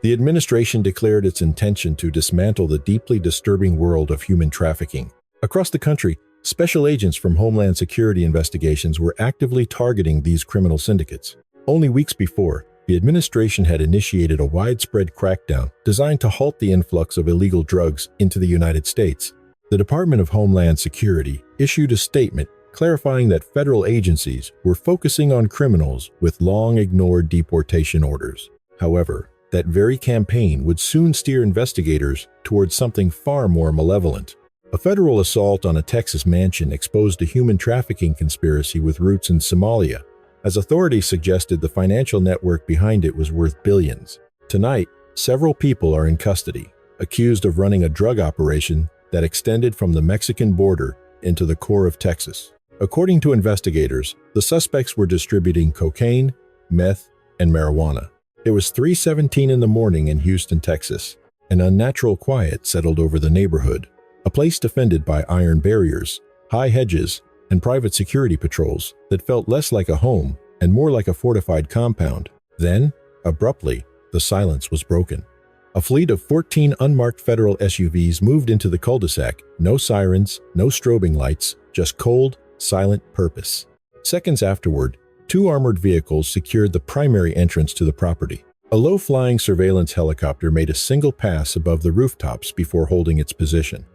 The administration declared its intention to dismantle the deeply disturbing world of human trafficking. Across the country, special agents from Homeland Security investigations were actively targeting these criminal syndicates. Only weeks before, the administration had initiated a widespread crackdown designed to halt the influx of illegal drugs into the United States. The Department of Homeland Security issued a statement clarifying that federal agencies were focusing on criminals with long-ignored deportation orders. However, that very campaign would soon steer investigators towards something far more malevolent. A federal assault on a Texas mansion exposed a human trafficking conspiracy with roots in Somalia, as authorities suggested the financial network behind it was worth billions. Tonight, several people are in custody, accused of running a drug operation that extended from the Mexican border into the core of Texas. According to investigators, the suspects were distributing cocaine, meth, and marijuana. It was 3:17 in the morning in Houston, Texas. An unnatural quiet settled over the neighborhood, a place defended by iron barriers, high hedges, and private security patrols that felt less like a home and more like a fortified compound. Then, abruptly, the silence was broken. A fleet of 14 unmarked federal SUVs moved into the cul-de-sac. No sirens, no strobing lights, just cold, silent purpose. Seconds afterward, 2 armored vehicles secured the primary entrance to the property. A low-flying surveillance helicopter made a single pass above the rooftops before holding its position.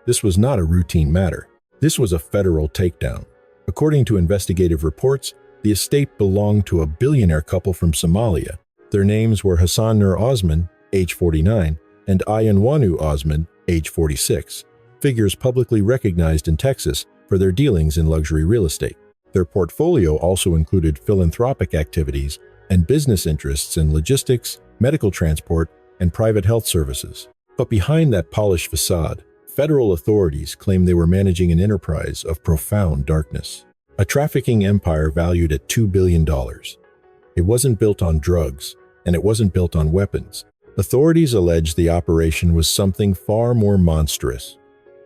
This was not a routine matter. This was a federal takedown. According to investigative reports, the estate belonged to a billionaire couple from Somalia. Their names were Hassan Nur Osman, age 49, and Ayanwanu Osman, age 46, figures publicly recognized in Texas for their dealings in luxury real estate. Their portfolio also included philanthropic activities and business interests in logistics, medical transport, and private health services. But behind that polished facade, federal authorities claimed they were managing an enterprise of profound darkness, a trafficking empire valued at $2 billion. It wasn't built on drugs, and it wasn't built on weapons. Authorities alleged the operation was something far more monstrous,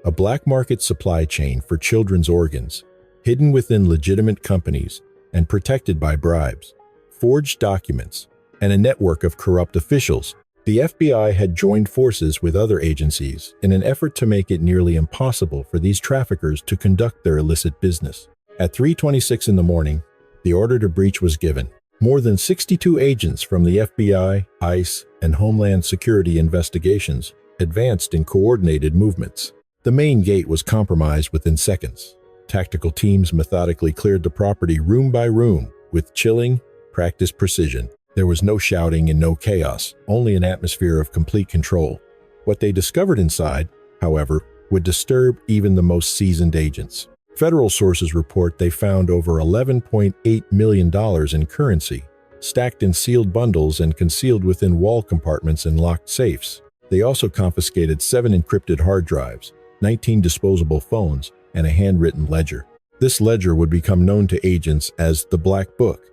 a black market supply chain for children's organs, hidden within legitimate companies and protected by bribes, forged documents, and a network of corrupt officials. The FBI had joined forces with other agencies in an effort to make it nearly impossible for these traffickers to conduct their illicit business. At 3:26 in the morning, the order to breach was given. More than 62 agents from the FBI, ICE, and Homeland Security investigations advanced in coordinated movements. The main gate was compromised within seconds. Tactical teams methodically cleared the property room by room with chilling, practiced precision. There was no shouting and no chaos, only an atmosphere of complete control. What they discovered inside, however, would disturb even the most seasoned agents. Federal sources report they found over $11.8 million in currency, stacked in sealed bundles and concealed within wall compartments and locked safes. They also confiscated 7 encrypted hard drives, 19 disposable phones, and a handwritten ledger. This ledger would become known to agents as the Black Book,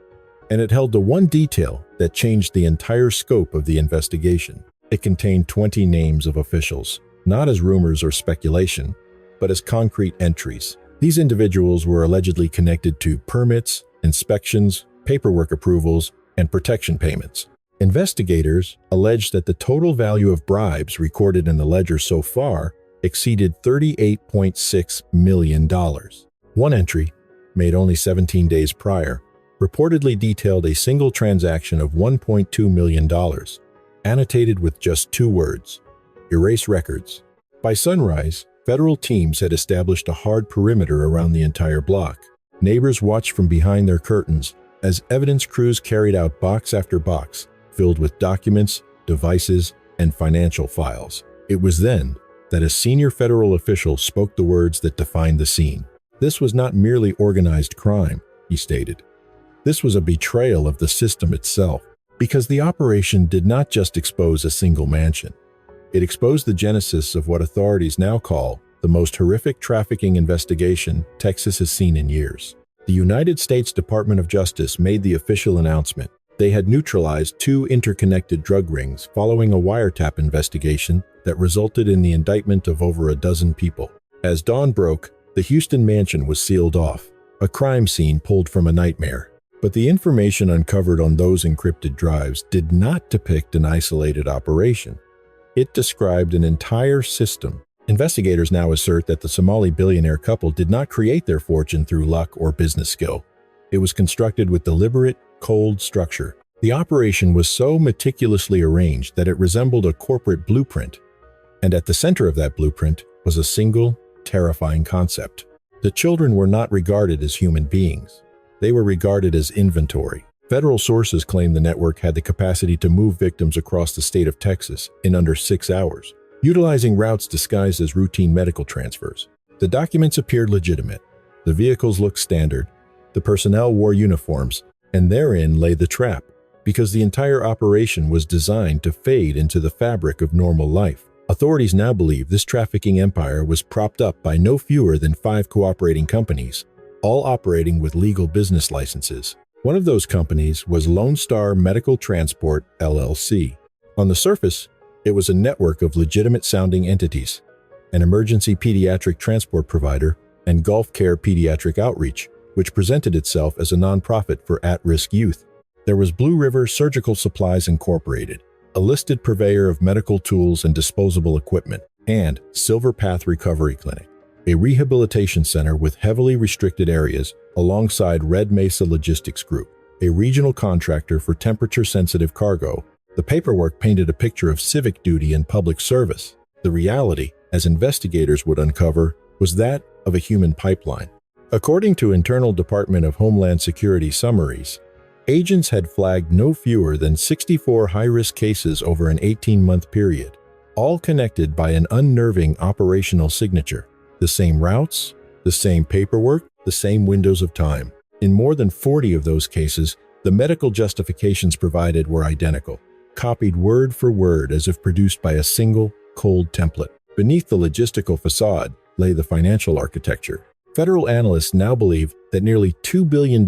and it held the one detail that changed the entire scope of the investigation. It contained 20 names of officials, not as rumors or speculation, but as concrete entries. These individuals were allegedly connected to permits, inspections, paperwork approvals, and protection payments. Investigators alleged that the total value of bribes recorded in the ledger so far exceeded $38.6 million. One entry, made only 17 days prior, reportedly detailed a single transaction of $1.2 million, annotated with just 2 words: erase records. By sunrise, federal teams had established a hard perimeter around the entire block. Neighbors watched from behind their curtains as evidence crews carried out box after box, filled with documents, devices, and financial files. It was then that a senior federal official spoke the words that defined the scene. This was not merely organized crime, he stated. This was a betrayal of the system itself, because the operation did not just expose a single mansion. It exposed the genesis of what authorities now call the most horrific trafficking investigation Texas has seen in years. The United States Department of Justice made the official announcement. They had neutralized 2 interconnected drug rings following a wiretap investigation that resulted in the indictment of over a dozen people. As dawn broke, the Houston mansion was sealed off, a crime scene pulled from a nightmare. But the information uncovered on those encrypted drives did not depict an isolated operation. It described an entire system. Investigators now assert that the Somali billionaire couple did not create their fortune through luck or business skill. It was constructed with deliberate, cold structure. The operation was so meticulously arranged that it resembled a corporate blueprint. And at the center of that blueprint was a single, terrifying concept. The children were not regarded as human beings. They were regarded as inventory. Federal sources claim the network had the capacity to move victims across the state of Texas in under 6 hours, utilizing routes disguised as routine medical transfers. The documents appeared legitimate. The vehicles looked standard. The personnel wore uniforms, and therein lay the trap, because the entire operation was designed to fade into the fabric of normal life. Authorities now believe this trafficking empire was propped up by no fewer than 5 cooperating companies, all operating with legal business licenses. One of those companies was Lone Star Medical Transport, LLC. On the surface, it was a network of legitimate-sounding entities, an emergency pediatric transport provider, and Gulf Care Pediatric Outreach, which presented itself as a nonprofit for at-risk youth. There was Blue River Surgical Supplies Incorporated, a listed purveyor of medical tools and disposable equipment, and Silver Path Recovery Clinic, a rehabilitation center with heavily restricted areas alongside Red Mesa Logistics Group, a regional contractor for temperature-sensitive cargo. The paperwork painted a picture of civic duty and public service. The reality, as investigators would uncover, was that of a human pipeline. According to internal Department of Homeland Security summaries, agents had flagged no fewer than 64 high-risk cases over an 18-month period, all connected by an unnerving operational signature. The same routes, the same paperwork, the same windows of time. In more than 40 of those cases, the medical justifications provided were identical, copied word for word as if produced by a single, cold template. Beneath the logistical facade lay the financial architecture. Federal analysts now believe that nearly $2 billion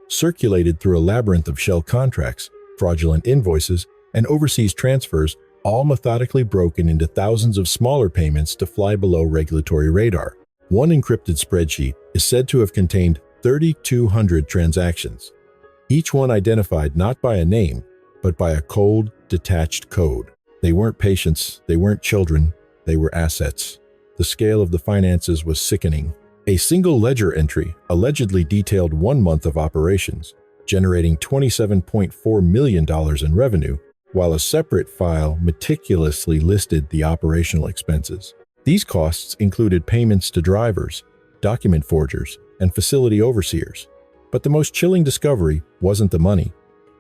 circulated through a labyrinth of shell contracts, fraudulent invoices, and overseas transfers, all methodically broken into thousands of smaller payments to fly below regulatory radar. One encrypted spreadsheet is said to have contained 3,200 transactions, each one identified not by a name, but by a cold, detached code. They weren't patients, they weren't children, they were assets. The scale of the finances was sickening. A single ledger entry allegedly detailed 1 month of operations, generating $27.4 million in revenue, while a separate file meticulously listed the operational expenses. These costs included payments to drivers, document forgers, and facility overseers. But the most chilling discovery wasn't the money.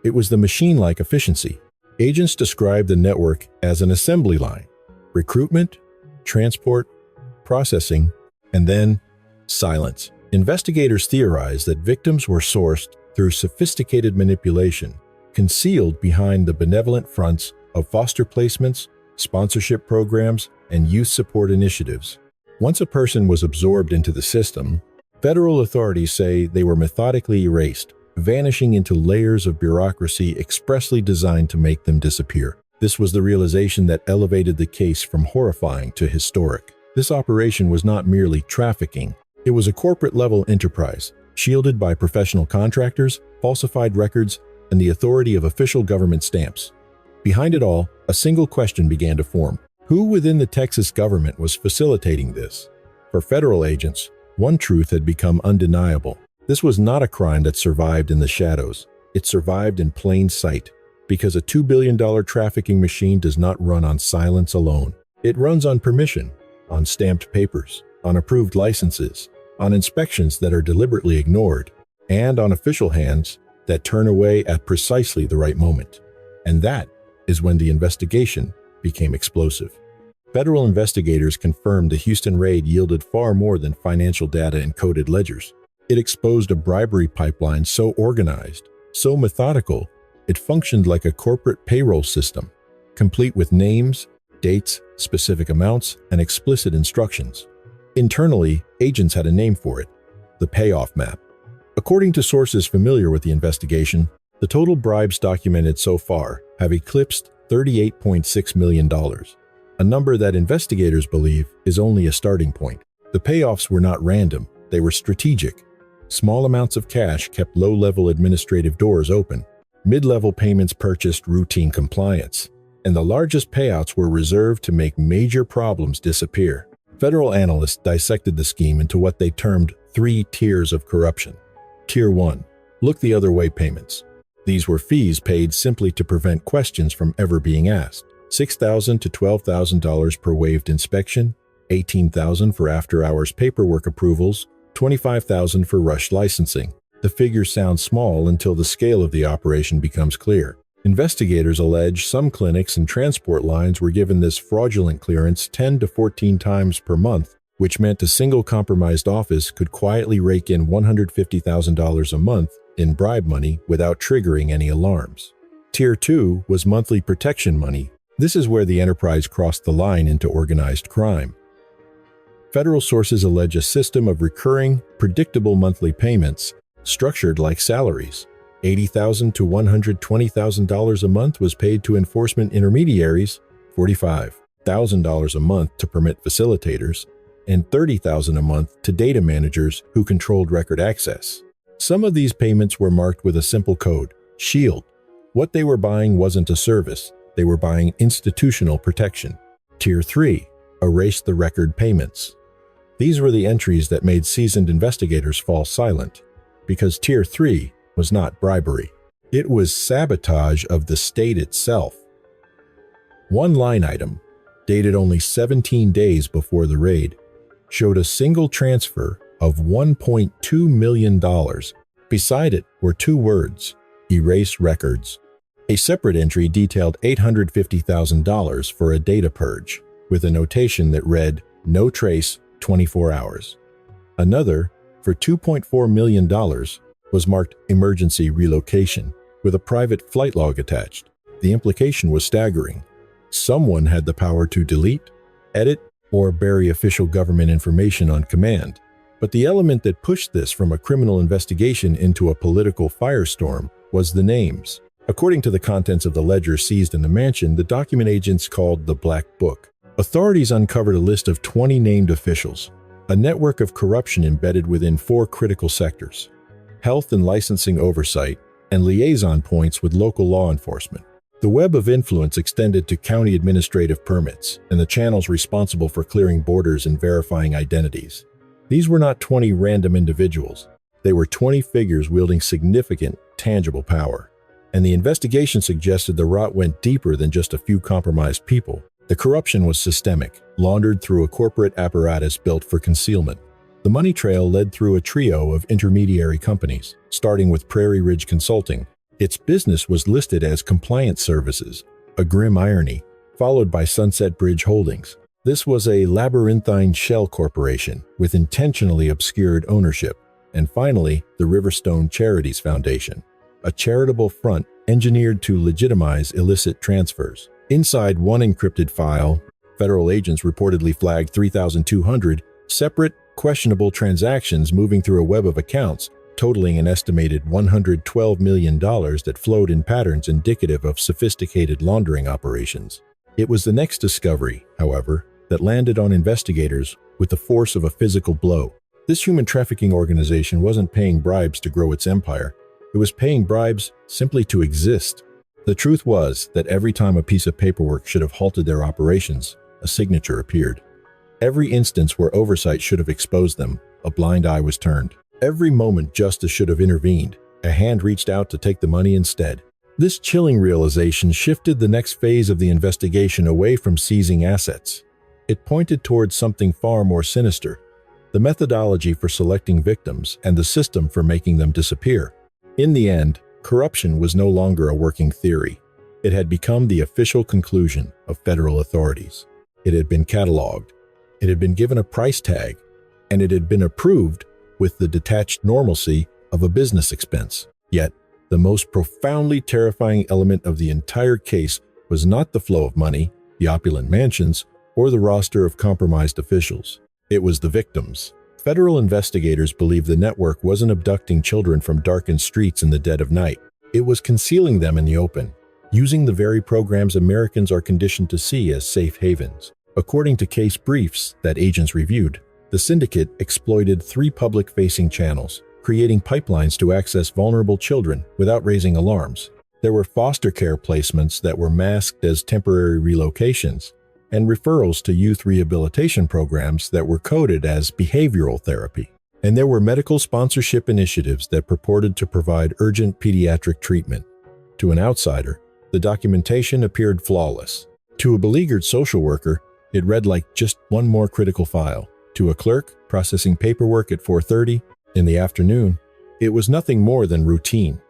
It was the machine-like efficiency. Agents described the network as an assembly line: recruitment, transport, processing, and then silence. Investigators theorized that victims were sourced through sophisticated manipulation, concealed behind the benevolent fronts of foster placements, sponsorship programs, and youth support initiatives. Once a person was absorbed into the system, federal authorities say they were methodically erased, vanishing into layers of bureaucracy expressly designed to make them disappear. This was the realization that elevated the case from horrifying to historic. This operation was not merely trafficking. It was a corporate-level enterprise, shielded by professional contractors, falsified records, and the authority of official government stamps. Behind it all, a single question began to form. Who within the Texas government was facilitating this? For federal agents, one truth had become undeniable. This was not a crime that survived in the shadows. It survived in plain sight, because a $2 billion trafficking machine does not run on silence alone. It runs on permission, on stamped papers, on approved licenses, on inspections that are deliberately ignored, and on official hands that turn away at precisely the right moment. And that is when the investigation became explosive. Federal investigators confirmed the Houston raid yielded far more than financial data and coded ledgers. It exposed a bribery pipeline so organized, so methodical, it functioned like a corporate payroll system, complete with names, dates, specific amounts, and explicit instructions. Internally, agents had a name for it: the payoff map. According to sources familiar with the investigation, the total bribes documented so far have eclipsed $38.6 million, a number that investigators believe is only a starting point. The payoffs were not random, they were strategic. Small amounts of cash kept low-level administrative doors open. Mid-level payments purchased routine compliance, and the largest payouts were reserved to make major problems disappear. Federal analysts dissected the scheme into what they termed 3 tiers of corruption. Tier 1. Look the other way payments. These were fees paid simply to prevent questions from ever being asked. $6,000 to $12,000 per waived inspection, $18,000 for after-hours paperwork approvals, $25,000 for rushed licensing. The figures sound small until the scale of the operation becomes clear. Investigators allege some clinics and transport lines were given this fraudulent clearance 10 to 14 times per month, which meant a single compromised office could quietly rake in $150,000 a month in bribe money without triggering any alarms. Tier 2 was monthly protection money. This is where the enterprise crossed the line into organized crime. Federal sources allege a system of recurring, predictable monthly payments, structured like salaries. $80,000 to $120,000 a month was paid to enforcement intermediaries, $45,000 a month to permit facilitators, and $30,000 a month to data managers who controlled record access. Some of these payments were marked with a simple code, SHIELD. What they were buying wasn't a service, they were buying institutional protection. Tier 3, erase the record payments. These were the entries that made seasoned investigators fall silent, because Tier 3 was not bribery. It was sabotage of the state itself. One line item, dated only 17 days before the raid, showed a single transfer of $1.2 million. Beside it were 2 words, erase records. A separate entry detailed $850,000 for a data purge, with a notation that read, no trace, 24 hours. Another, for $2.4 million, was marked emergency relocation, with a private flight log attached. The implication was staggering. Someone had the power to delete, edit, or bury official government information on command. But the element that pushed this from a criminal investigation into a political firestorm was the names. According to the contents of the ledger seized in the mansion, the document agents called the Black Book. Authorities uncovered a list of 20 named officials, a network of corruption embedded within 4 critical sectors: health and licensing oversight, and liaison points with local law enforcement. The web of influence extended to county administrative permits and the channels responsible for clearing borders and verifying identities. These were not 20 random individuals. They were 20 figures wielding significant, tangible power. And the investigation suggested the rot went deeper than just a few compromised people. The corruption was systemic, laundered through a corporate apparatus built for concealment. The money trail led through a trio of intermediary companies, starting with Prairie Ridge Consulting. Its business was listed as compliance services, a grim irony, followed by Sunset Bridge Holdings. This was a labyrinthine shell corporation with intentionally obscured ownership. And finally, the Riverstone Charities Foundation, a charitable front engineered to legitimize illicit transfers. Inside one encrypted file, federal agents reportedly flagged 3,200 separate, questionable transactions moving through a web of accounts, totaling an estimated $112 million that flowed in patterns indicative of sophisticated laundering operations. It was the next discovery, however, that landed on investigators with the force of a physical blow. This human trafficking organization wasn't paying bribes to grow its empire. It was paying bribes simply to exist. The truth was that every time a piece of paperwork should have halted their operations, a signature appeared. Every instance where oversight should have exposed them, a blind eye was turned. Every moment justice should have intervened, a hand reached out to take the money instead. This chilling realization shifted the next phase of the investigation away from seizing assets. It pointed towards something far more sinister: the methodology for selecting victims and the system for making them disappear. In the end, corruption was no longer a working theory. It had become the official conclusion of federal authorities. It had been cataloged, it had been given a price tag, and it had been approved with the detached normalcy of a business expense. Yet, the most profoundly terrifying element of the entire case was not the flow of money, the opulent mansions, or the roster of compromised officials. It was the victims. Federal investigators believed the network wasn't abducting children from darkened streets in the dead of night. It was concealing them in the open, using the very programs Americans are conditioned to see as safe havens. According to case briefs that agents reviewed, the syndicate exploited 3 public-facing channels: creating pipelines to access vulnerable children without raising alarms. There were foster care placements that were masked as temporary relocations, and referrals to youth rehabilitation programs that were coded as behavioral therapy. And there were medical sponsorship initiatives that purported to provide urgent pediatric treatment. To an outsider, the documentation appeared flawless. To a beleaguered social worker, it read like just one more critical file. To a clerk processing paperwork at 4:30 in the afternoon, it was nothing more than routine.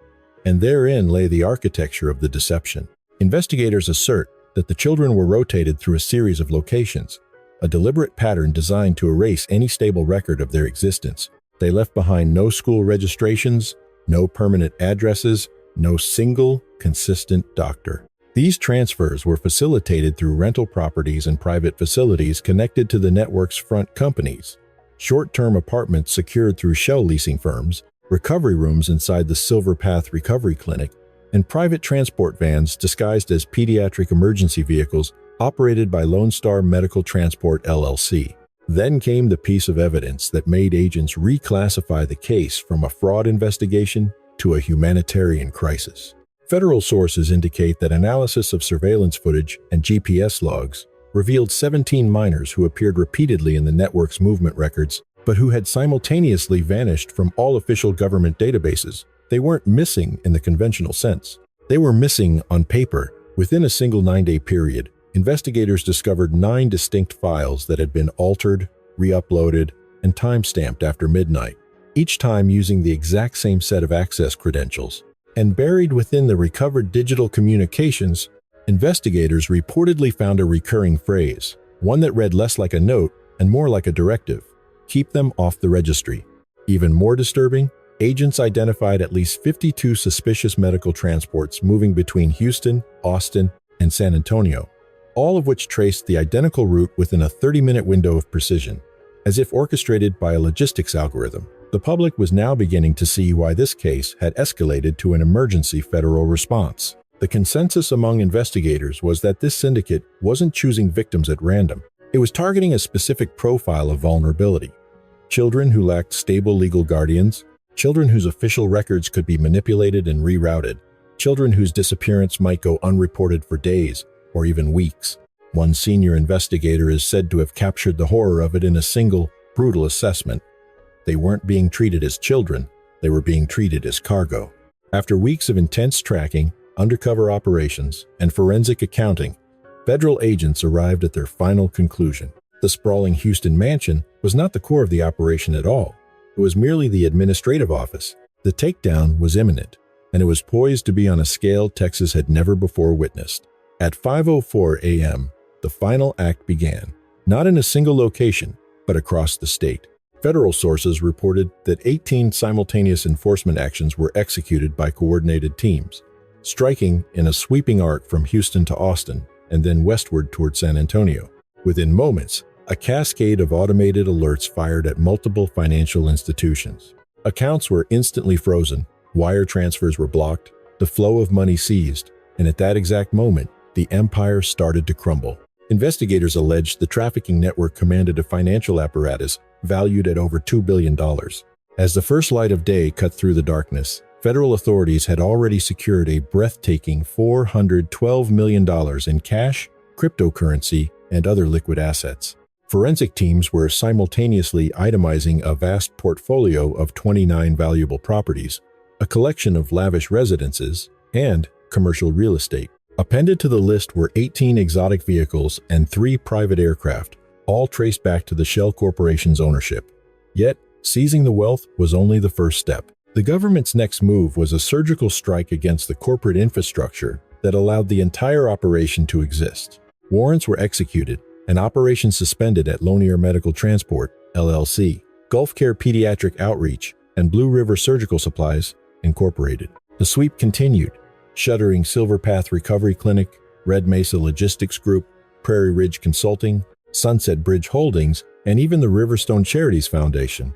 And therein lay the architecture of the deception. Investigators assert that the children were rotated through a series of locations, a deliberate pattern designed to erase any stable record of their existence. They left behind no school registrations, no permanent addresses, no single, consistent doctor. These transfers were facilitated through rental properties and private facilities connected to the network's front companies, short-term apartments secured through shell leasing firms, recovery rooms inside the Silver Path Recovery Clinic, and private transport vans disguised as pediatric emergency vehicles operated by Lone Star Medical Transport LLC. Then came the piece of evidence that made agents reclassify the case from a fraud investigation to a humanitarian crisis. Federal sources indicate that analysis of surveillance footage and GPS logs revealed 17 minors who appeared repeatedly in the network's movement records, but who had simultaneously vanished from all official government databases. They weren't missing in the conventional sense. They were missing on paper. Within a single 9-day period, investigators discovered 9 distinct files that had been altered, re-uploaded, and time-stamped after midnight, each time using the exact same set of access credentials. And buried within the recovered digital communications, investigators reportedly found a recurring phrase, one that read less like a note and more like a directive: keep them off the registry. Even more disturbing, agents identified at least 52 suspicious medical transports moving between Houston, Austin, and San Antonio, all of which traced the identical route within a 30-minute window of precision, as if orchestrated by a logistics algorithm. The public was now beginning to see why this case had escalated to an emergency federal response. The consensus among investigators was that this syndicate wasn't choosing victims at random. It was targeting a specific profile of vulnerability: children who lacked stable legal guardians, children whose official records could be manipulated and rerouted, children whose disappearance might go unreported for days or even weeks. One senior investigator is said to have captured the horror of it in a single, brutal assessment. They weren't being treated as children, they were being treated as cargo. After weeks of intense tracking, undercover operations, and forensic accounting, federal agents arrived at their final conclusion. The sprawling Houston mansion was not the core of the operation at all. It was merely the administrative office. The takedown was imminent, and it was poised to be on a scale Texas had never before witnessed. At 5:04 a.m., the final act began, not in a single location, but across the state. Federal sources reported that 18 simultaneous enforcement actions were executed by coordinated teams, striking in a sweeping arc from Houston to Austin and then westward toward San Antonio. Within moments, a cascade of automated alerts fired at multiple financial institutions. Accounts were instantly frozen, wire transfers were blocked, the flow of money seized, and at that exact moment, the empire started to crumble. Investigators alleged the trafficking network commanded a financial apparatus valued at over $2 billion. As the first light of day cut through the darkness, federal authorities had already secured a breathtaking $412 million in cash, cryptocurrency, and other liquid assets. Forensic teams were simultaneously itemizing a vast portfolio of 29 valuable properties, a collection of lavish residences, and commercial real estate. Appended to the list were 18 exotic vehicles and 3 private aircraft, all traced back to the Shell Corporation's ownership. Yet, seizing the wealth was only the first step. The government's next move was a surgical strike against the corporate infrastructure that allowed the entire operation to exist. Warrants were executed, and operations suspended at Lonier Medical Transport, LLC, Gulf Care Pediatric Outreach, and Blue River Surgical Supplies, Incorporated. The sweep continued, shuttering Silver Path Recovery Clinic, Red Mesa Logistics Group, Prairie Ridge Consulting, Sunset Bridge Holdings, and even the Riverstone Charities Foundation.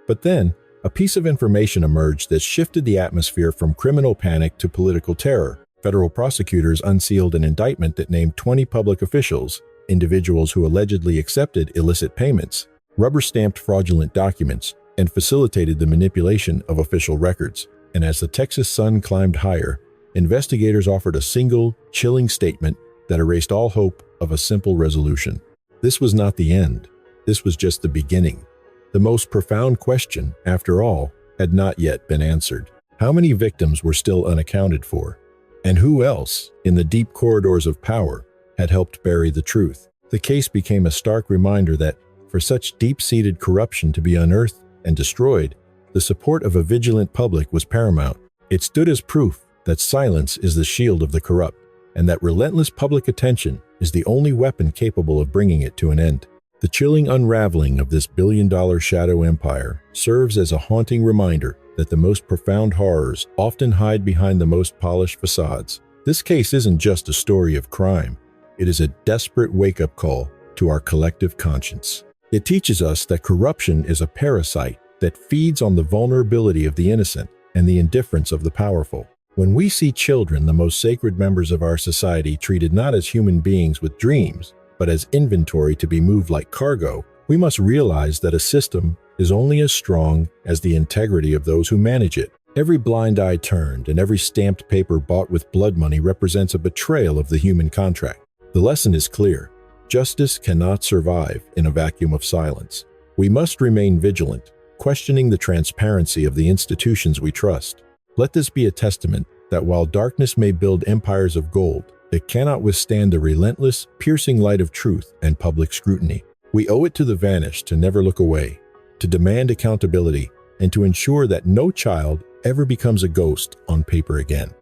But then, a piece of information emerged that shifted the atmosphere from criminal panic to political terror. Federal prosecutors unsealed an indictment that named 20 public officials, individuals who allegedly accepted illicit payments, rubber-stamped fraudulent documents, and facilitated the manipulation of official records. And as the Texas sun climbed higher, investigators offered a single, chilling statement that erased all hope of a simple resolution. This was not the end. This was just the beginning. The most profound question, after all, had not yet been answered. How many victims were still unaccounted for? And who else, in the deep corridors of power, had helped bury the truth? The case became a stark reminder that, for such deep-seated corruption to be unearthed and destroyed, the support of a vigilant public was paramount. It stood as proof that silence is the shield of the corrupt, and that relentless public attention is the only weapon capable of bringing it to an end. The chilling unraveling of this billion-dollar shadow empire serves as a haunting reminder that the most profound horrors often hide behind the most polished facades. This case isn't just a story of crime. It is a desperate wake-up call to our collective conscience. It teaches us that corruption is a parasite that feeds on the vulnerability of the innocent and the indifference of the powerful. When we see children, the most sacred members of our society, treated not as human beings with dreams, but as inventory to be moved like cargo, we must realize that a system is only as strong as the integrity of those who manage it. Every blind eye turned and every stamped paper bought with blood money represents a betrayal of the human contract. The lesson is clear. Justice cannot survive in a vacuum of silence. We must remain vigilant, questioning the transparency of the institutions we trust. Let this be a testament that while darkness may build empires of gold, it cannot withstand the relentless, piercing light of truth and public scrutiny. We owe it to the vanished to never look away, to demand accountability, and to ensure that no child ever becomes a ghost on paper again.